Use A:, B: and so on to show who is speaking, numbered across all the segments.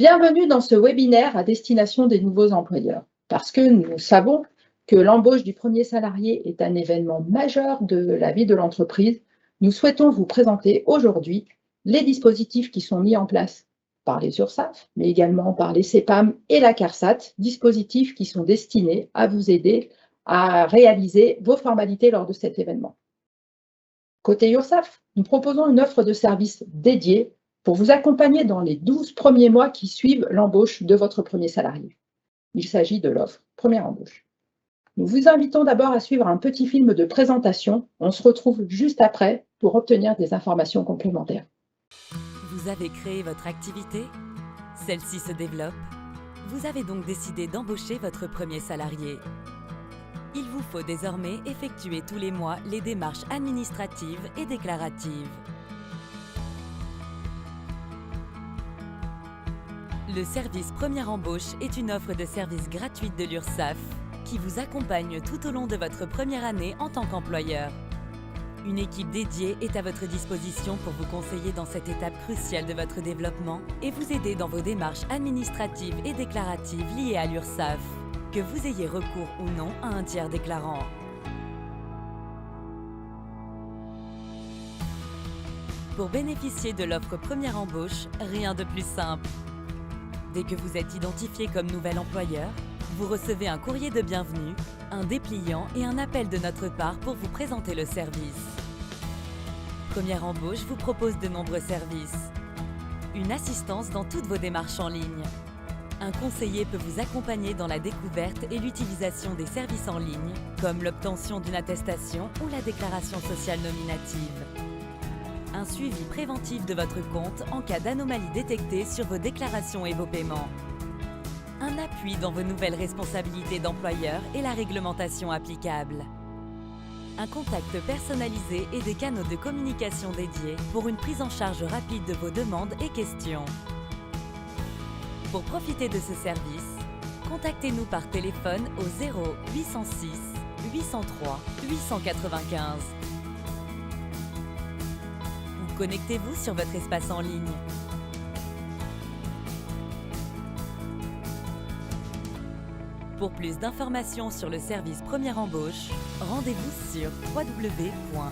A: Bienvenue dans ce webinaire à destination des nouveaux employeurs. Parce que nous savons que l'embauche du premier salarié est un événement majeur de la vie de l'entreprise, nous souhaitons vous présenter aujourd'hui les dispositifs qui sont mis en place par les URSSAF, mais également par les CEPAM et la CARSAT, dispositifs qui sont destinés à vous aider à réaliser vos formalités lors de cet événement. Côté URSSAF, nous proposons une offre de services dédiée pour vous accompagner dans les 12 premiers mois qui suivent l'embauche de votre premier salarié. Il s'agit de l'offre Première embauche. Nous vous invitons d'abord à suivre un petit film de présentation. On se retrouve juste après pour obtenir des informations complémentaires.
B: Vous avez créé votre activité? Celle-ci se développe. Vous avez donc décidé d'embaucher votre premier salarié. Il vous faut désormais effectuer tous les mois les démarches administratives et déclaratives. Le service Première embauche est une offre de services gratuite de l'URSSAF qui vous accompagne tout au long de votre première année en tant qu'employeur. Une équipe dédiée est à votre disposition pour vous conseiller dans cette étape cruciale de votre développement et vous aider dans vos démarches administratives et déclaratives liées à l'URSSAF, que vous ayez recours ou non à un tiers déclarant. Pour bénéficier de l'offre Première embauche, rien de plus simple. Dès que vous êtes identifié comme nouvel employeur, vous recevez un courrier de bienvenue, un dépliant et un appel de notre part pour vous présenter le service. Première embauche vous propose de nombreux services. Une assistance dans toutes vos démarches en ligne. Un conseiller peut vous accompagner dans la découverte et l'utilisation des services en ligne, comme l'obtention d'une attestation ou la déclaration sociale nominative. Un suivi préventif de votre compte en cas d'anomalie détectée sur vos déclarations et vos paiements. Un appui dans vos nouvelles responsabilités d'employeur et la réglementation applicable. Un contact personnalisé et des canaux de communication dédiés pour une prise en charge rapide de vos demandes et questions. Pour profiter de ce service, contactez-nous par téléphone au 0806 803 895. Connectez-vous sur votre espace en ligne. Pour plus d'informations sur le service Première embauche, rendez-vous sur www.ursaf.fr.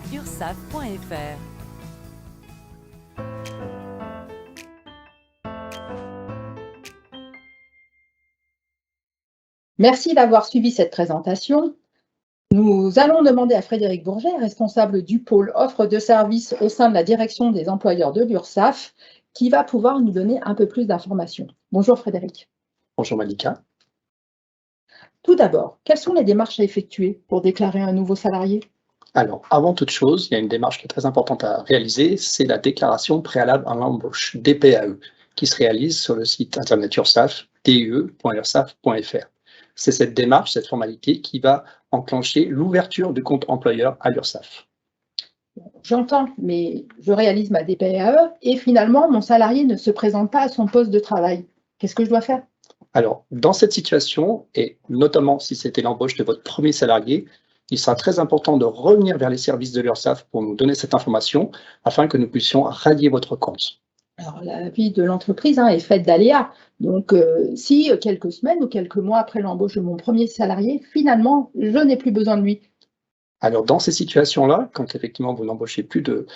A: Merci d'avoir suivi cette présentation. Nous allons demander à Frédéric Bourget, responsable du pôle offre de services au sein de la direction des employeurs de l'URSSAF, qui va pouvoir nous donner un peu plus d'informations. Bonjour Frédéric.
C: Bonjour Malika.
A: Tout d'abord, quelles sont les démarches à effectuer pour déclarer un nouveau salarié?
C: Alors, avant toute chose, il y a une démarche qui est très importante à réaliser, c'est la déclaration préalable à l'embauche, DPAE, qui se réalise sur le site internet URSSAF, de.ursaf.fr. C'est cette démarche, cette formalité qui va enclencher l'ouverture du compte employeur à l'URSSAF.
A: J'entends, mais je réalise ma DPAE et finalement, mon salarié ne se présente pas à son poste de travail. Qu'est-ce que je dois faire?
C: Alors, dans cette situation, et notamment si c'était l'embauche de votre premier salarié, il sera très important de revenir vers les services de l'URSSAF pour nous donner cette information afin que nous puissions rallier votre compte.
A: Alors, la vie de l'entreprise est faite d'aléas. Donc, si quelques semaines ou quelques mois après l'embauche de mon premier salarié, finalement, je n'ai plus besoin de lui.
C: Alors, dans ces situations-là, quand effectivement vous n'employez plus de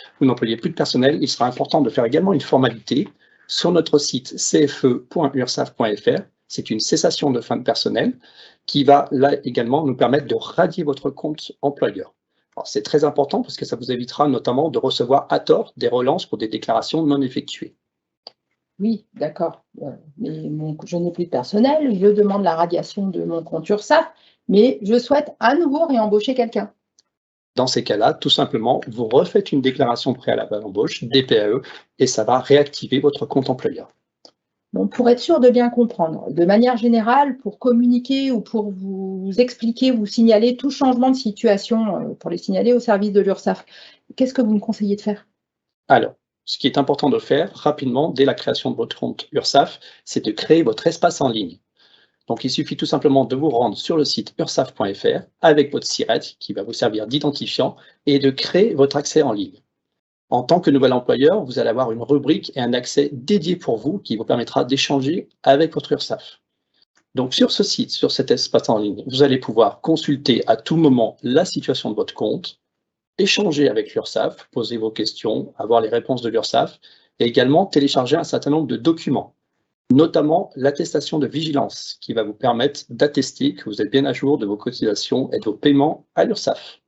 C: personnel, il sera important de faire également une formalité sur notre site cfe.ursaf.fr. C'est une cessation de fin de personnel qui va là également nous permettre de radier votre compte employeur. Alors, c'est très important parce que ça vous évitera notamment de recevoir à tort des relances pour des déclarations non effectuées.
A: Oui, d'accord. Mais je n'ai plus de personnel, je demande la radiation de mon compte URSSAF, mais je souhaite à nouveau réembaucher quelqu'un.
C: Dans ces cas-là, tout simplement, vous refaites une déclaration préalable à l'embauche, DPAE, et ça va réactiver votre compte employeur.
A: Donc, pour être sûr de bien comprendre, de manière générale, pour communiquer ou pour vous expliquer, vous signaler tout changement de situation, pour les signaler au service de l'URSSAF, qu'est-ce que vous me conseillez de faire?
C: Alors, ce qui est important de faire rapidement, dès la création de votre compte URSSAF, c'est de créer votre espace en ligne. Donc, il suffit tout simplement de vous rendre sur le site ursaf.fr avec votre SIRET qui va vous servir d'identifiant et de créer votre accès en ligne. En tant que nouvel employeur, vous allez avoir une rubrique et un accès dédié pour vous qui vous permettra d'échanger avec votre URSSAF. Donc sur ce site, sur cet espace en ligne, vous allez pouvoir consulter à tout moment la situation de votre compte, échanger avec l'URSSAF, poser vos questions, avoir les réponses de l'URSSAF et également télécharger un certain nombre de documents, notamment l'attestation de vigilance qui va vous permettre d'attester que vous êtes bien à jour de vos cotisations et de vos paiements à l'URSSAF.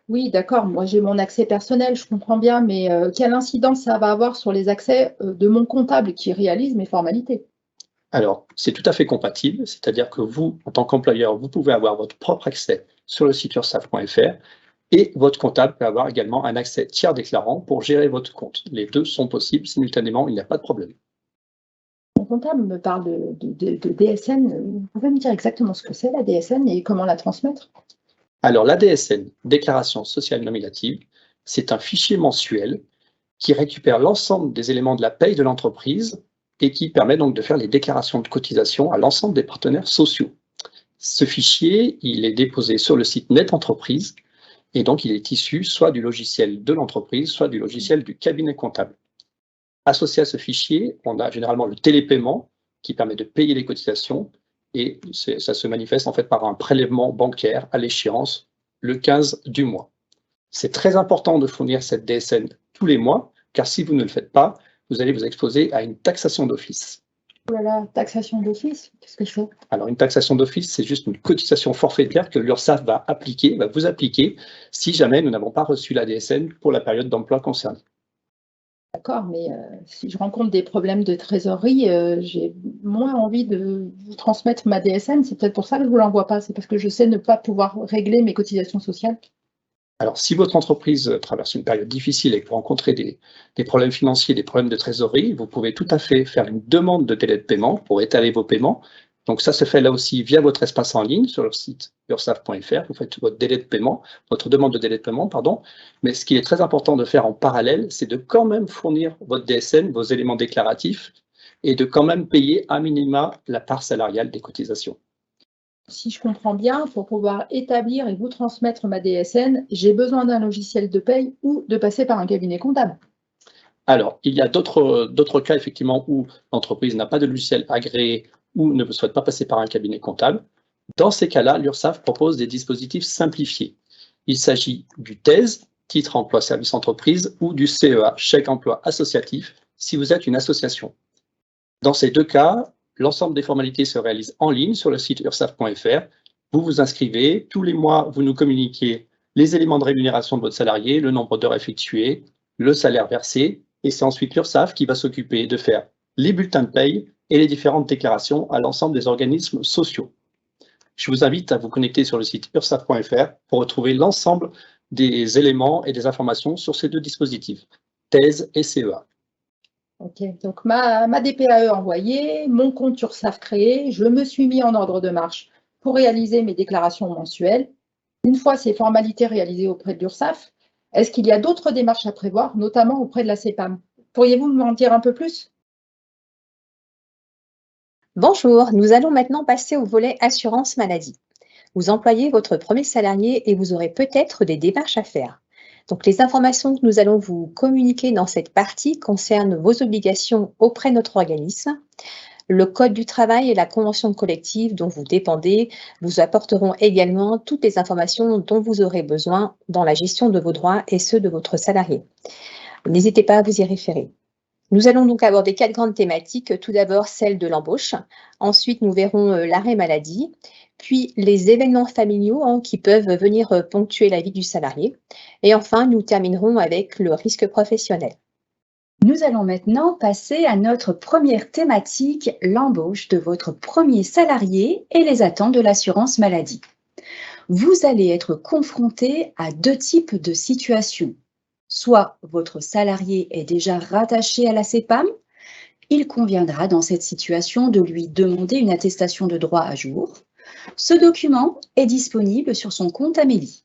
A: Oui, d'accord. Moi, j'ai mon accès personnel, je comprends bien, mais quelle incidence ça va avoir sur les accès de mon comptable qui réalise mes formalités?
C: Alors, c'est tout à fait compatible, c'est-à-dire que vous, en tant qu'employeur, vous pouvez avoir votre propre accès sur le site ursaf.fr et votre comptable peut avoir également un accès tiers déclarant pour gérer votre compte. Les deux sont possibles simultanément, il n'y a pas de problème.
A: Mon comptable me parle de DSN. Vous pouvez me dire exactement ce que c'est la DSN et comment la transmettre?
C: Alors, la DSN, Déclaration sociale nominative, c'est un fichier mensuel qui récupère l'ensemble des éléments de la paye de l'entreprise et qui permet donc de faire les déclarations de cotisation à l'ensemble des partenaires sociaux. Ce fichier, il est déposé sur le site Net Entreprise et donc il est issu soit du logiciel de l'entreprise, soit du logiciel du cabinet comptable. Associé à ce fichier, on a généralement le télépaiement qui permet de payer les cotisations et ça se manifeste en fait par un prélèvement bancaire à l'échéance le 15 du mois. C'est très important de fournir cette DSN tous les mois, car si vous ne le faites pas, vous allez vous exposer à une taxation d'office.
A: Oh là là, taxation d'office, qu'est-ce que c'est?
C: Alors, une taxation d'office, c'est juste une cotisation forfaitaire que l'URSSAF va vous appliquer, si jamais nous n'avons pas reçu la DSN pour la période d'emploi concernée.
A: D'accord, mais si je rencontre des problèmes de trésorerie, j'ai moins envie de vous transmettre ma DSN. C'est peut-être pour ça que je ne vous l'envoie pas. C'est parce que je sais ne pas pouvoir régler mes cotisations sociales.
C: Alors, si votre entreprise traverse une période difficile et que vous rencontrez des problèmes financiers, des problèmes de trésorerie, vous pouvez tout à fait faire une demande de délai de paiement pour étaler vos paiements. Donc ça se fait là aussi via votre espace en ligne sur le site ursaf.fr. Vous faites votre délai de paiement, votre demande de délai de paiement, pardon. Mais ce qui est très important de faire en parallèle, c'est de quand même fournir votre DSN, vos éléments déclaratifs, et de quand même payer à minima la part salariale des cotisations.
A: Si je comprends bien, pour pouvoir établir et vous transmettre ma DSN, j'ai besoin d'un logiciel de paye ou de passer par un cabinet comptable.
C: Alors, il y a d'autres cas, effectivement, où l'entreprise n'a pas de logiciel agréé ou ne souhaite pas passer par un cabinet comptable. Dans ces cas-là, l'URSSAF propose des dispositifs simplifiés. Il s'agit du TES, titre emploi service entreprise, ou du CEA, chèque emploi associatif, si vous êtes une association. Dans ces deux cas, l'ensemble des formalités se réalisent en ligne sur le site ursaf.fr. Vous vous inscrivez, tous les mois, vous nous communiquez les éléments de rémunération de votre salarié, le nombre d'heures effectuées, le salaire versé, et c'est ensuite l'URSSAF qui va s'occuper de faire les bulletins de paye et les différentes déclarations à l'ensemble des organismes sociaux. Je vous invite à vous connecter sur le site ursaf.fr pour retrouver l'ensemble des éléments et des informations sur ces deux dispositifs, TES et CEA.
A: Ok, donc ma DPAE envoyée, mon compte URSSAF créé, je me suis mis en ordre de marche pour réaliser mes déclarations mensuelles. Une fois ces formalités réalisées auprès de l'URSSAF, est-ce qu'il y a d'autres démarches à prévoir, notamment auprès de la CEPAM? Pourriez-vous m'en dire un peu plus?
D: Bonjour, nous allons maintenant passer au volet assurance maladie. Vous employez votre premier salarié et vous aurez peut-être des démarches à faire. Donc, les informations que nous allons vous communiquer dans cette partie concernent vos obligations auprès de notre organisme. Le code du travail et la convention collective dont vous dépendez vous apporteront également toutes les informations dont vous aurez besoin dans la gestion de vos droits et ceux de votre salarié. N'hésitez pas à vous y référer. Nous allons donc aborder 4 grandes thématiques. Tout d'abord, celle de l'embauche. Ensuite, nous verrons l'arrêt maladie, puis les événements familiaux qui peuvent venir ponctuer la vie du salarié. Et enfin, nous terminerons avec le risque professionnel.
E: Nous allons maintenant passer à notre première thématique, l'embauche de votre premier salarié et les attentes de l'assurance maladie. Vous allez être confronté à 2 types de situations. Soit votre salarié est déjà rattaché à la CEPAM, il conviendra dans cette situation de lui demander une attestation de droit à jour. Ce document est disponible sur son compte Amélie.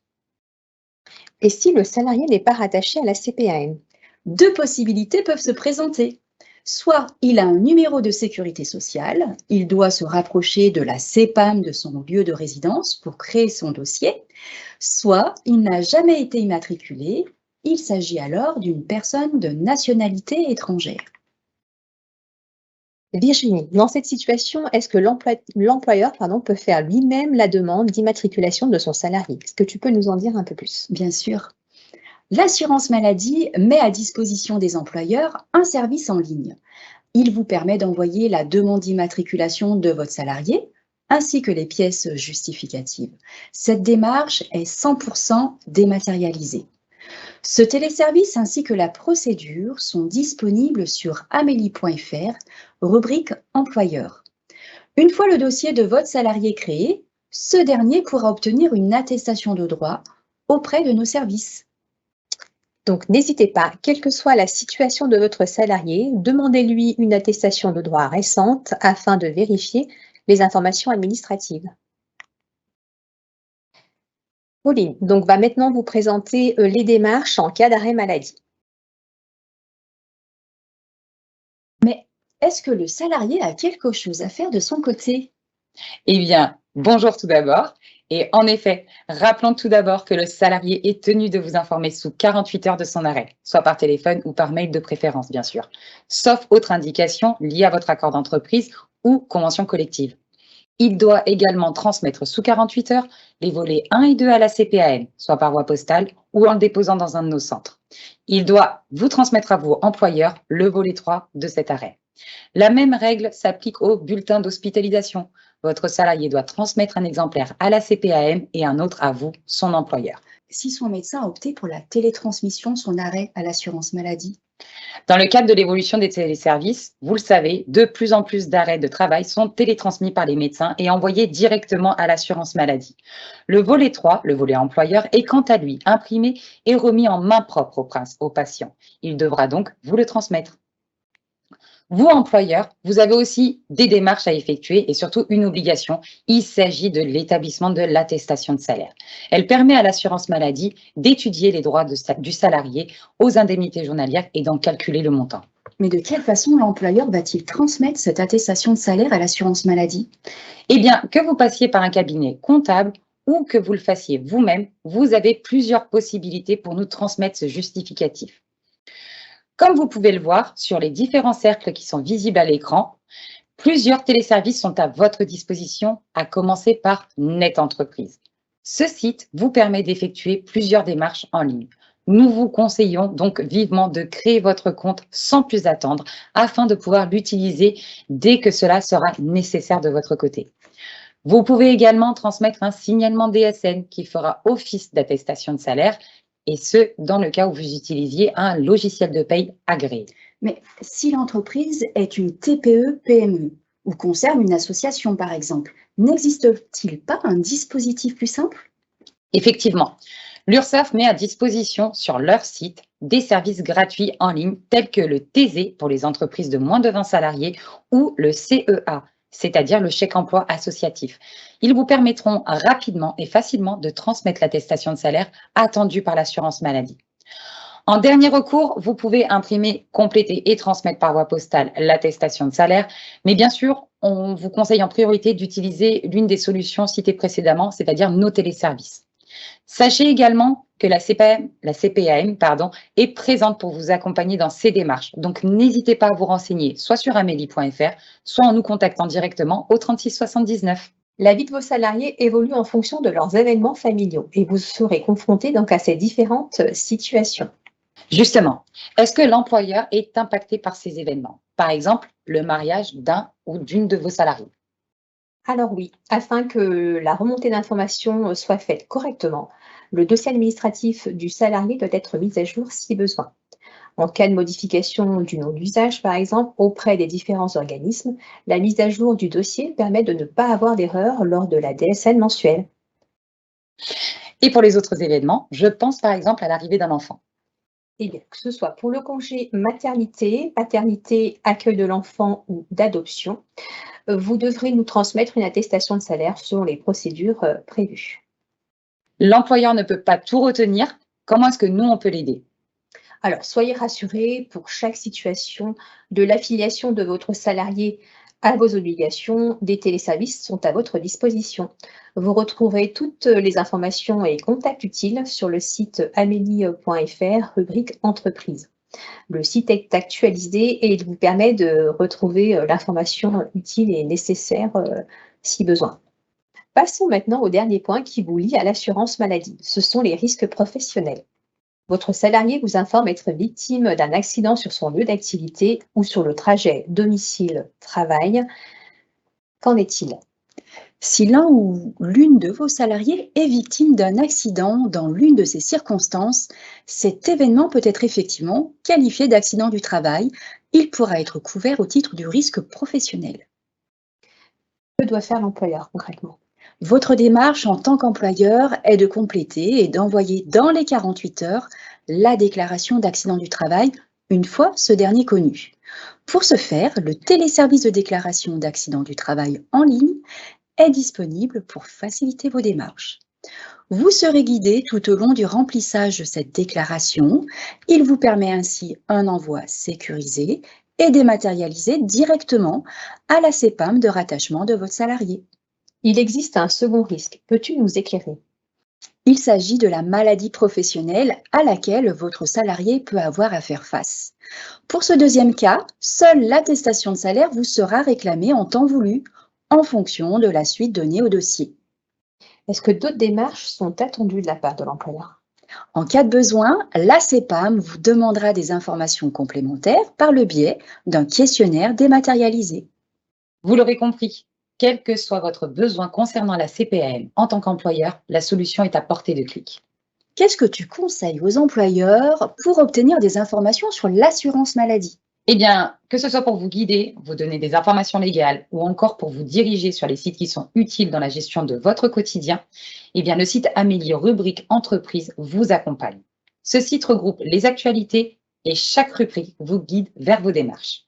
D: Et si le salarié n'est pas rattaché à la CPAM?
E: 2 possibilités peuvent se présenter. Soit il a un numéro de sécurité sociale, il doit se rapprocher de la CEPAM de son lieu de résidence pour créer son dossier, soit il n'a jamais été immatriculé, Il s'agit alors d'une personne de nationalité étrangère.
D: Virginie, dans cette situation, est-ce que l'employeur peut faire lui-même la demande d'immatriculation de son salarié? Est-ce que tu peux nous en dire un peu plus?
E: Bien sûr. L'assurance maladie met à disposition des employeurs un service en ligne. Il vous permet d'envoyer la demande d'immatriculation de votre salarié ainsi que les pièces justificatives. Cette démarche est 100% dématérialisée. Ce téléservice ainsi que la procédure sont disponibles sur amélie.fr, rubrique employeur. Une fois le dossier de votre salarié créé, ce dernier pourra obtenir une attestation de droit auprès de nos services.
D: Donc, n'hésitez pas, quelle que soit la situation de votre salarié, demandez-lui une attestation de droit récente afin de vérifier les informations administratives. Pauline, donc, va maintenant vous présenter les démarches en cas d'arrêt maladie.
E: Mais est-ce que le salarié a quelque chose à faire de son côté?
F: Eh bien, bonjour tout d'abord. Et en effet, rappelons tout d'abord que le salarié est tenu de vous informer sous 48 heures de son arrêt, soit par téléphone ou par mail de préférence, bien sûr, sauf autre indication liée à votre accord d'entreprise ou convention collective. Il doit également transmettre sous 48 heures les volets 1 et 2 à la CPAM, soit par voie postale ou en le déposant dans un de nos centres. Il doit vous transmettre à vous, employeur, le volet 3 de cet arrêt. La même règle s'applique au bulletin d'hospitalisation. Votre salarié doit transmettre un exemplaire à la CPAM et un autre à vous, son employeur.
E: Si son médecin a opté pour la télétransmission de son arrêt à l'assurance maladie?
F: Dans le cadre de l'évolution des téléservices, vous le savez, de plus en plus d'arrêts de travail sont télétransmis par les médecins et envoyés directement à l'assurance maladie. Le volet 3, le volet employeur, est quant à lui imprimé et remis en main propre au patient. Il devra donc vous le transmettre. Vous, employeur, vous avez aussi des démarches à effectuer et surtout une obligation. Il s'agit de l'établissement de l'attestation de salaire. Elle permet à l'assurance maladie d'étudier les droits du salarié aux indemnités journalières et d'en calculer le montant.
E: Mais de quelle façon l'employeur va-t-il transmettre cette attestation de salaire à l'assurance maladie?
F: Eh bien, que vous passiez par un cabinet comptable ou que vous le fassiez vous-même, vous avez plusieurs possibilités pour nous transmettre ce justificatif. Comme vous pouvez le voir sur les différents cercles qui sont visibles à l'écran, plusieurs téléservices sont à votre disposition, à commencer par Net Entreprise. Ce site vous permet d'effectuer plusieurs démarches en ligne. Nous vous conseillons donc vivement de créer votre compte sans plus attendre afin de pouvoir l'utiliser dès que cela sera nécessaire de votre côté. Vous pouvez également transmettre un signalement DSN qui fera office d'attestation de salaire, et ce, dans le cas où vous utilisiez un logiciel de paye agréé.
E: Mais si l'entreprise est une TPE-PME ou concerne une association, par exemple, n'existe-t-il pas un dispositif plus simple?
F: Effectivement, l'URSSAF met à disposition sur leur site des services gratuits en ligne tels que le TZ pour les entreprises de moins de 20 salariés ou le CEA, c'est-à-dire le chèque emploi associatif. Ils vous permettront rapidement et facilement de transmettre l'attestation de salaire attendue par l'assurance maladie. En dernier recours, vous pouvez imprimer, compléter et transmettre par voie postale l'attestation de salaire, mais bien sûr, on vous conseille en priorité d'utiliser l'une des solutions citées précédemment, c'est-à-dire nos téléservices. Sachez également que la CPAM est présente pour vous accompagner dans ces démarches. Donc, n'hésitez pas à vous renseigner soit sur amélie.fr, soit en nous contactant directement au 36 79.
D: La vie de vos salariés évolue en fonction de leurs événements familiaux et vous serez confronté donc à ces différentes situations.
F: Justement, est-ce que l'employeur est impacté par ces événements? Par exemple, le mariage d'un ou d'une de vos salariés.
D: Alors oui, afin que la remontée d'informations soit faite correctement, le dossier administratif du salarié doit être mis à jour si besoin. En cas de modification du nom d'usage, par exemple, auprès des différents organismes, la mise à jour du dossier permet de ne pas avoir d'erreur lors de la DSN mensuelle.
F: Et pour les autres événements, je pense par exemple à l'arrivée d'un enfant.
D: Eh bien, que ce soit pour le congé maternité, paternité, accueil de l'enfant ou d'adoption, vous devrez nous transmettre une attestation de salaire selon les procédures prévues.
F: L'employeur ne peut pas tout retenir. Comment est-ce que nous, on peut l'aider?
D: Alors, soyez rassurés, pour chaque situation de l'affiliation de votre salarié À vos obligations, des téléservices sont à votre disposition. Vous retrouverez toutes les informations et contacts utiles sur le site amélie.fr, rubrique Entreprise. Le site est actualisé et il vous permet de retrouver l'information utile et nécessaire si besoin. Passons maintenant au dernier point qui vous lie à l'assurance maladie. Ce sont les risques professionnels. Votre salarié vous informe être victime d'un accident sur son lieu d'activité ou sur le trajet domicile-travail. Qu'en est-il?
E: Si l'un ou l'une de vos salariés est victime d'un accident dans l'une de ces circonstances, cet événement peut être effectivement qualifié d'accident du travail. Il pourra être couvert au titre du risque professionnel.
D: Que doit faire l'employeur concrètement?
E: Votre démarche en tant qu'employeur est de compléter et d'envoyer dans les 48 heures la déclaration d'accident du travail une fois ce dernier connu. Pour ce faire, le téléservice de déclaration d'accident du travail en ligne est disponible pour faciliter vos démarches. Vous serez guidé tout au long du remplissage de cette déclaration. Il vous permet ainsi un envoi sécurisé et dématérialisé directement à la CPAM de rattachement de votre salarié.
D: Il existe un second risque. Peux-tu nous éclairer?
E: Il s'agit de la maladie professionnelle à laquelle votre salarié peut avoir à faire face. Pour ce deuxième cas, seule l'attestation de salaire vous sera réclamée en temps voulu, en fonction de la suite donnée au dossier.
D: Est-ce que d'autres démarches sont attendues de la part de l'employeur?
E: En cas de besoin, la CPAM vous demandera des informations complémentaires par le biais d'un questionnaire dématérialisé.
F: Vous l'aurez compris, quel que soit votre besoin concernant la CPAM en tant qu'employeur, la solution est à portée de clic.
E: Qu'est-ce que tu conseilles aux employeurs pour obtenir des informations sur l'assurance maladie?
F: Eh bien, que ce soit pour vous guider, vous donner des informations légales ou encore pour vous diriger sur les sites qui sont utiles dans la gestion de votre quotidien, eh bien, le site Amélie rubrique Entreprise vous accompagne. Ce site regroupe les actualités et chaque rubrique vous guide vers vos démarches.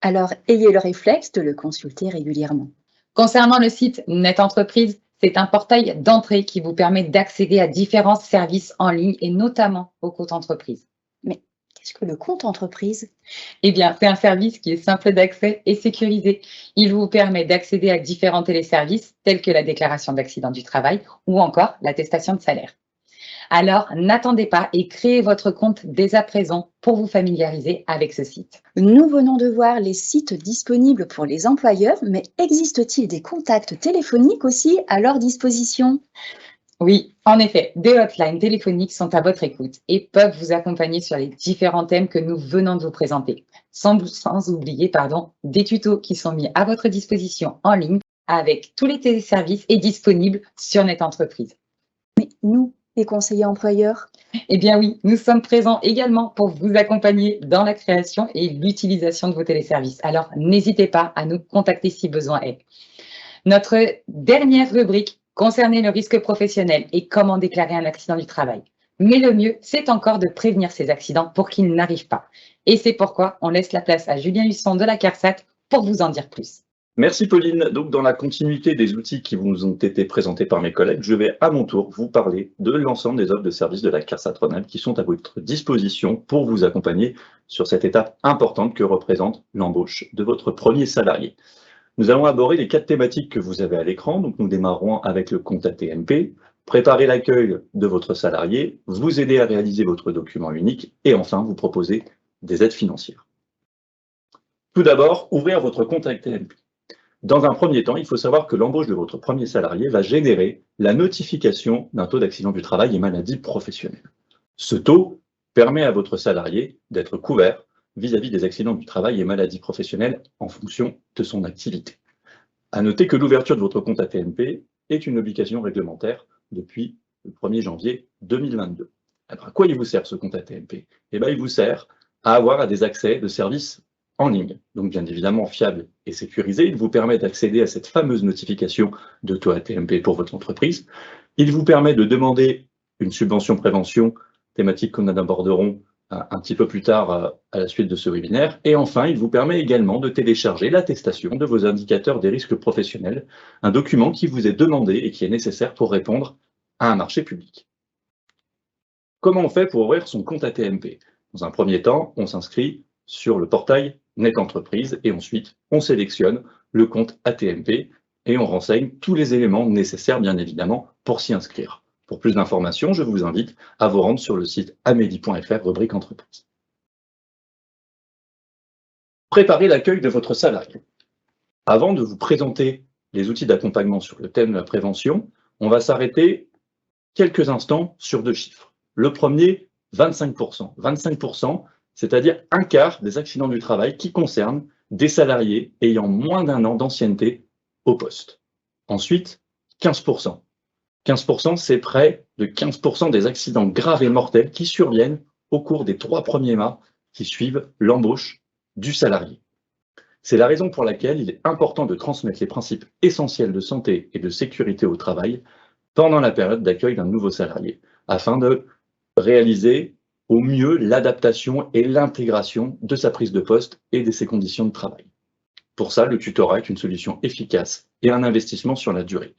E: Alors, ayez le réflexe de le consulter régulièrement.
F: Concernant le site Net Entreprise, c'est un portail d'entrée qui vous permet d'accéder à différents services en ligne et notamment au compte entreprise.
E: Qu'est-ce que le compte entreprise?
F: Eh bien, c'est un service qui est simple d'accès et sécurisé. Il vous permet d'accéder à différents téléservices tels que la déclaration d'accident du travail ou encore l'attestation de salaire. Alors, n'attendez pas et créez votre compte dès à présent pour vous familiariser avec ce site.
E: Nous venons de voir les sites disponibles pour les employeurs, mais existe-t-il des contacts téléphoniques aussi à leur disposition?
F: Oui, en effet, des hotlines téléphoniques sont à votre écoute et peuvent vous accompagner sur les différents thèmes que nous venons de vous présenter. Sans oublier des tutos qui sont mis à votre disposition en ligne avec tous les téléservices et disponibles sur Net Entreprise.
E: Mais nous, les conseillers employeurs?
F: Eh bien oui, nous sommes présents également pour vous accompagner dans la création et l'utilisation de vos téléservices. Alors, n'hésitez pas à nous contacter si besoin est. Notre dernière rubrique concernait le risque professionnel et comment déclarer un accident du travail. Mais le mieux, c'est encore de prévenir ces accidents pour qu'ils n'arrivent pas. Et c'est pourquoi on laisse la place à Julien Husson de la CARSAT pour vous en dire plus.
G: Merci Pauline. Donc dans la continuité des outils qui vous ont été présentés par mes collègues, je vais à mon tour vous parler de l'ensemble des offres de services de la CARSAT Rhône-Alpes qui sont à votre disposition pour vous accompagner sur cette étape importante que représente l'embauche de votre premier salarié. Nous allons aborder les 4 thématiques que vous avez à l'écran. Donc nous démarrerons avec le compte ATMP, préparer l'accueil de votre salarié, vous aider à réaliser votre document unique et enfin vous proposer des aides financières. Tout d'abord, ouvrir votre compte ATMP. Dans un premier temps, il faut savoir que l'embauche de votre premier salarié va générer la notification d'un taux d'accident du travail et maladie professionnelle. Ce taux permet à votre salarié d'être couvert vis-à-vis des accidents du travail et maladies professionnelles en fonction de son activité. À noter que l'ouverture de votre compte ATMP est une obligation réglementaire depuis le 1er janvier 2022. Alors, à quoi il vous sert ce compte ATMP? Eh bien, il vous sert à avoir des accès de services en ligne, donc bien évidemment fiable et sécurisé. Il vous permet d'accéder à cette fameuse notification de taux ATMP pour votre entreprise. Il vous permet de demander une subvention prévention, thématique qu'on aborderons un petit peu plus tard à la suite de ce webinaire. Et enfin, il vous permet également de télécharger l'attestation de vos indicateurs des risques professionnels, un document qui vous est demandé et qui est nécessaire pour répondre à un marché public. Comment on fait pour ouvrir son compte ATMP? Dans un premier temps, on s'inscrit sur le portail Net Entreprise et ensuite on sélectionne le compte ATMP et on renseigne tous les éléments nécessaires bien évidemment pour s'y inscrire. Pour plus d'informations, je vous invite à vous rendre sur le site amélie.fr rubrique entreprise. Préparez l'accueil de votre salarié. Avant de vous présenter les outils d'accompagnement sur le thème de la prévention, on va s'arrêter quelques instants sur 2 chiffres. Le premier, 25%. 25%, c'est-à-dire un quart des accidents du travail qui concernent des salariés ayant moins d'1 an d'ancienneté au poste. Ensuite, 15%. 15%, c'est près de 15% des accidents graves et mortels qui surviennent au cours des 3 premiers mois qui suivent l'embauche du salarié. C'est la raison pour laquelle il est important de transmettre les principes essentiels de santé et de sécurité au travail pendant la période d'accueil d'un nouveau salarié, afin de réaliser au mieux l'adaptation et l'intégration de sa prise de poste et de ses conditions de travail. Pour ça, le tutorat est une solution efficace et un investissement sur la durée.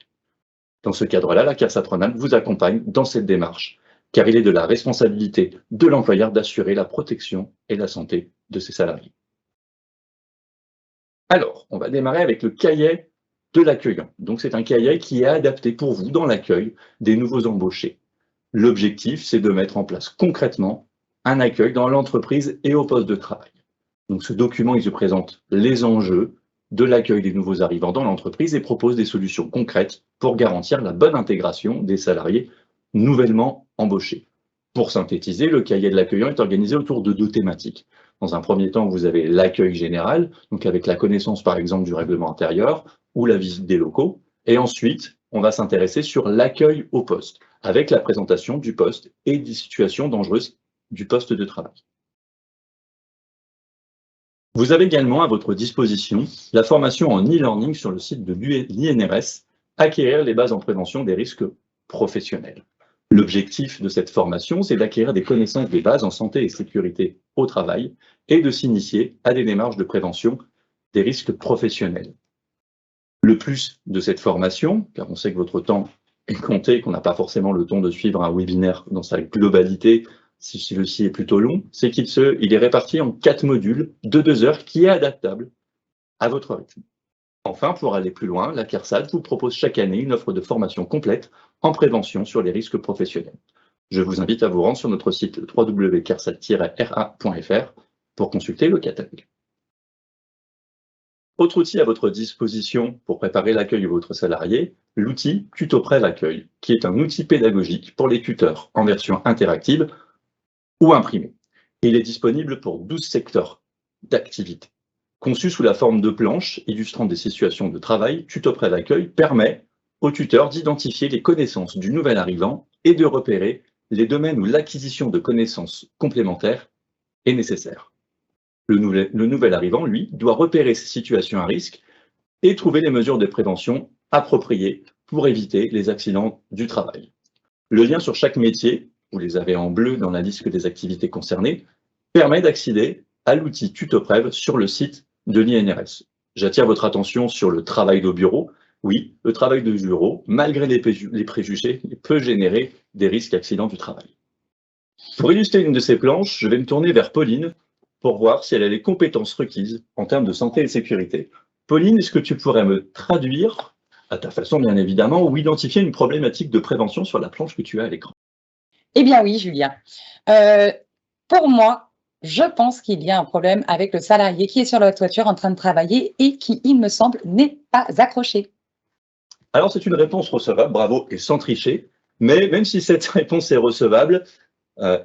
G: Dans ce cadre-là, la CARSAT Rhône-Alpes vous accompagne dans cette démarche, car il est de la responsabilité de l'employeur d'assurer la protection et la santé de ses salariés. Alors, on va démarrer avec le cahier de l'accueillant. Donc, c'est un cahier qui est adapté pour vous dans l'accueil des nouveaux embauchés. L'objectif, c'est de mettre en place concrètement un accueil dans l'entreprise et au poste de travail. Donc, ce document, il se présente les enjeux de l'accueil des nouveaux arrivants dans l'entreprise et propose des solutions concrètes pour garantir la bonne intégration des salariés nouvellement embauchés. Pour synthétiser, le cahier de l'accueillant est organisé autour de 2 thématiques. Dans un premier temps, vous avez l'accueil général, donc avec la connaissance par exemple du règlement intérieur ou la visite des locaux. Et ensuite, on va s'intéresser sur l'accueil au poste, avec la présentation du poste et des situations dangereuses du poste de travail. Vous avez également à votre disposition la formation en e-learning sur le site de l'INRS, Acquérir les bases en prévention des risques professionnels. L'objectif de cette formation, c'est d'acquérir des connaissances des bases en santé et sécurité au travail et de s'initier à des démarches de prévention des risques professionnels. Le plus de cette formation, car on sait que votre temps est compté, qu'on n'a pas forcément le temps de suivre un webinaire dans sa globalité, si celui-ci est plutôt long, c'est qu'il est réparti en 4 modules de 2 heures qui est adaptable à votre rythme. Enfin, pour aller plus loin, la CARSAT vous propose chaque année une offre de formation complète en prévention sur les risques professionnels. Je vous invite à vous rendre sur notre site www.carsat-ra.fr pour consulter le catalogue. Autre outil à votre disposition pour préparer l'accueil de votre salarié, l'outil TutoPrève Accueil, qui est un outil pédagogique pour les tuteurs en version interactive ou imprimée. Il est disponible pour 12 secteurs d'activité. Conçu sous la forme de planches illustrant des situations de travail, TutoPrève Accueil permet au tuteur d'identifier les connaissances du nouvel arrivant et de repérer les domaines où l'acquisition de connaissances complémentaires est nécessaire. Le nouvel arrivant, lui, doit repérer ces situations à risque et trouver les mesures de prévention appropriées pour éviter les accidents du travail. Le lien sur chaque métier, vous les avez en bleu dans la liste des activités concernées, permet d'accéder à l'outil TutoPrève sur le site de l'INRS. J'attire votre attention sur le travail de bureau. Oui, le travail de bureau, malgré les préjugés, peut générer des risques d'accidents du travail. Pour illustrer une de ces planches, je vais me tourner vers Pauline pour voir si elle a les compétences requises en termes de santé et de sécurité. Pauline, est-ce que tu pourrais me traduire, à ta façon bien évidemment, ou identifier une problématique de prévention sur la planche que tu as à l'écran?
F: Eh bien oui, Julien. Pour moi, je pense qu'il y a un problème avec le salarié qui est sur la toiture en train de travailler et qui, il me semble, n'est pas accroché.
G: Alors c'est une réponse recevable, bravo, et sans tricher, mais même si cette réponse est recevable,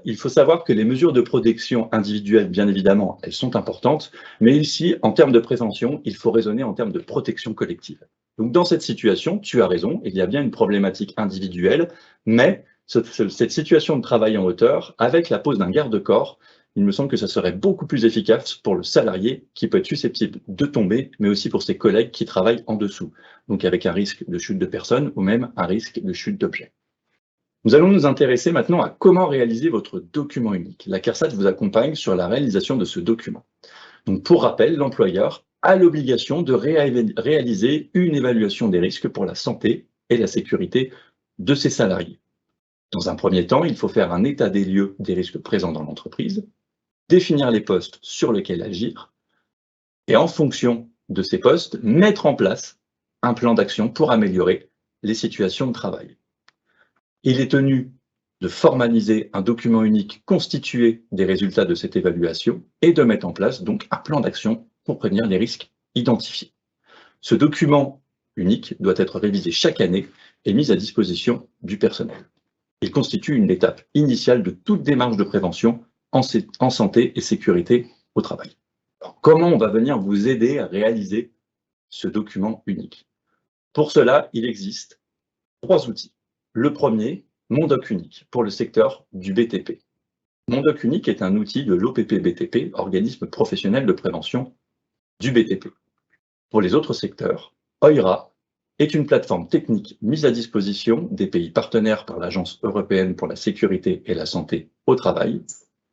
G: il faut savoir que les mesures de protection individuelle, bien évidemment, elles sont importantes, mais ici, en termes de prévention, il faut raisonner en termes de protection collective. Donc dans cette situation, tu as raison, il y a bien une problématique individuelle, mais cette situation de travail en hauteur, avec la pose d'un garde-corps, il me semble que ça serait beaucoup plus efficace pour le salarié qui peut être susceptible de tomber, mais aussi pour ses collègues qui travaillent en dessous, donc avec un risque de chute de personne ou même un risque de chute d'objet. Nous allons nous intéresser maintenant à comment réaliser votre document unique. La CARSAT vous accompagne sur la réalisation de ce document. Donc pour rappel, l'employeur a l'obligation de réaliser une évaluation des risques pour la santé et la sécurité de ses salariés. Dans un premier temps, il faut faire un état des lieux des risques présents dans l'entreprise, définir les postes sur lesquels agir, et en fonction de ces postes, mettre en place un plan d'action pour améliorer les situations de travail. Il est tenu de formaliser un document unique constitué des résultats de cette évaluation et de mettre en place donc un plan d'action pour prévenir les risques identifiés. Ce document unique doit être révisé chaque année et mis à disposition du personnel. Il constitue une étape initiale de toute démarche de prévention en santé et sécurité au travail. Alors, comment on va venir vous aider à réaliser ce document unique? Pour cela, il existe 3 outils. Le premier, Mondoc Unique, pour le secteur du BTP. Mondoc Unique est un outil de l'OPP-BTP, organisme professionnel de prévention du BTP. Pour les autres secteurs, OIRA est une plateforme technique mise à disposition des pays partenaires par l'Agence européenne pour la sécurité et la santé au travail.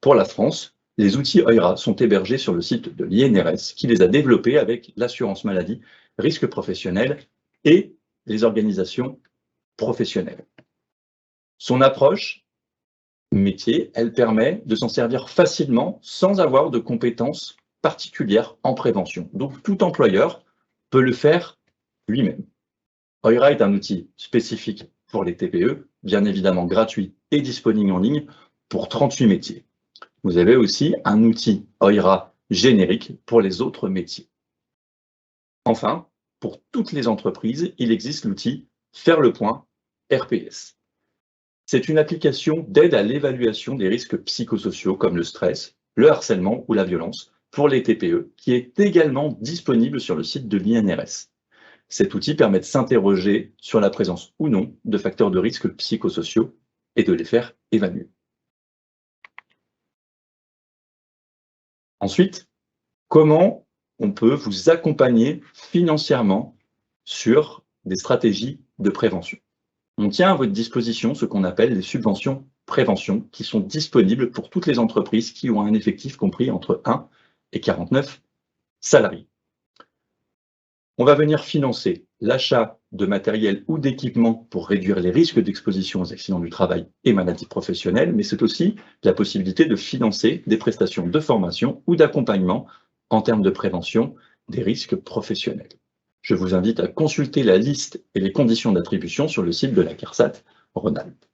G: Pour la France, les outils OIRA sont hébergés sur le site de l'INRS qui les a développés avec l'assurance maladie, risque professionnel et les organisations professionnelles. Son approche métier, elle permet de s'en servir facilement sans avoir de compétences particulières en prévention. Donc tout employeur peut le faire lui-même. OIRA est un outil spécifique pour les TPE, bien évidemment gratuit et disponible en ligne pour 38 métiers. Vous avez aussi un outil OIRA générique pour les autres métiers. Enfin, pour toutes les entreprises, il existe l'outil Faire le point RPS. C'est une application d'aide à l'évaluation des risques psychosociaux comme le stress, le harcèlement ou la violence pour les TPE, qui est également disponible sur le site de l'INRS. Cet outil permet de s'interroger sur la présence ou non de facteurs de risque psychosociaux et de les faire évaluer. Ensuite, comment on peut vous accompagner financièrement sur des stratégies de prévention? On tient à votre disposition ce qu'on appelle les subventions prévention qui sont disponibles pour toutes les entreprises qui ont un effectif compris entre 1 et 49 salariés. On va venir financer l'achat de matériel ou d'équipement pour réduire les risques d'exposition aux accidents du travail et maladies professionnelles, mais c'est aussi la possibilité de financer des prestations de formation ou d'accompagnement en termes de prévention des risques professionnels. Je vous invite à consulter la liste et les conditions d'attribution sur le site de la CARSAT Rhône-Alpes.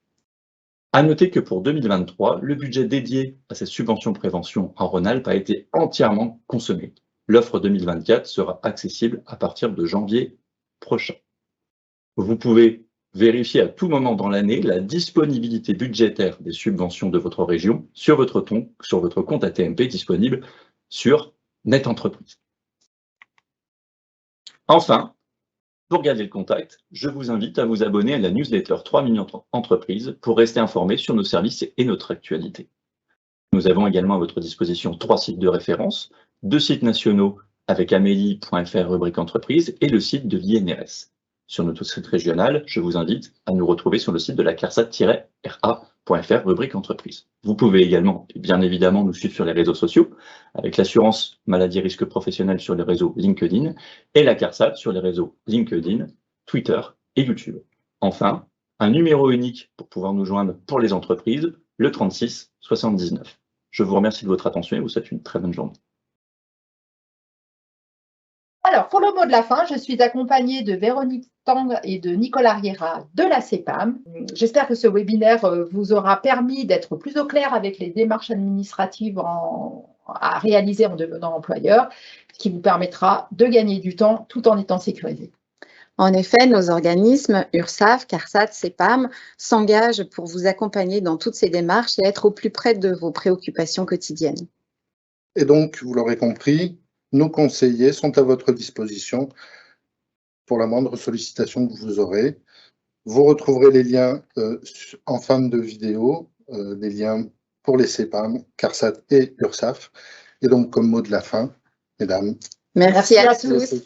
G: À noter que pour 2023, le budget dédié à cette subvention prévention en Rhône-Alpes a été entièrement consommé. L'offre 2024 sera accessible à partir de janvier prochain. Vous pouvez vérifier à tout moment dans l'année la disponibilité budgétaire des subventions de votre région sur votre compte AT-MP disponible sur Net Entreprise. Enfin, pour garder le contact, je vous invite à vous abonner à la newsletter 3 minutes entreprises pour rester informé sur nos services et notre actualité. Nous avons également à votre disposition 3 sites de référence, 2 sites nationaux avec amélie.fr rubrique entreprise et le site de l'INRS. Sur notre site régional, je vous invite à nous retrouver sur le site de la CARSAT-RA.fr rubrique entreprise. Vous pouvez également, bien évidemment, nous suivre sur les réseaux sociaux avec l'assurance maladie risque professionnel sur le réseau LinkedIn et la CARSAT sur les réseaux LinkedIn, Twitter et YouTube. Enfin, un numéro unique pour pouvoir nous joindre pour les entreprises, le 36 79. Je vous remercie de votre attention et vous souhaite une très bonne journée.
A: Alors, pour le mot de la fin, je suis accompagnée de Véronique Tang et de Nicolas Riera de la CEPAM. J'espère que ce webinaire vous aura permis d'être plus au clair avec les démarches administratives à réaliser en devenant employeur, ce qui vous permettra de gagner du temps tout en étant sécurisé.
H: En effet, nos organismes, URSSAF, CARSAT, CEPAM, s'engagent pour vous accompagner dans toutes ces démarches et être au plus près de vos préoccupations quotidiennes.
I: Et donc, vous l'aurez compris, nos conseillers sont à votre disposition pour la moindre sollicitation que vous aurez. Vous retrouverez les liens en fin de vidéo, les liens pour les CEPAM, CARSAT et URSSAF. Et donc, comme mot de la fin, mesdames.
H: Merci à tous.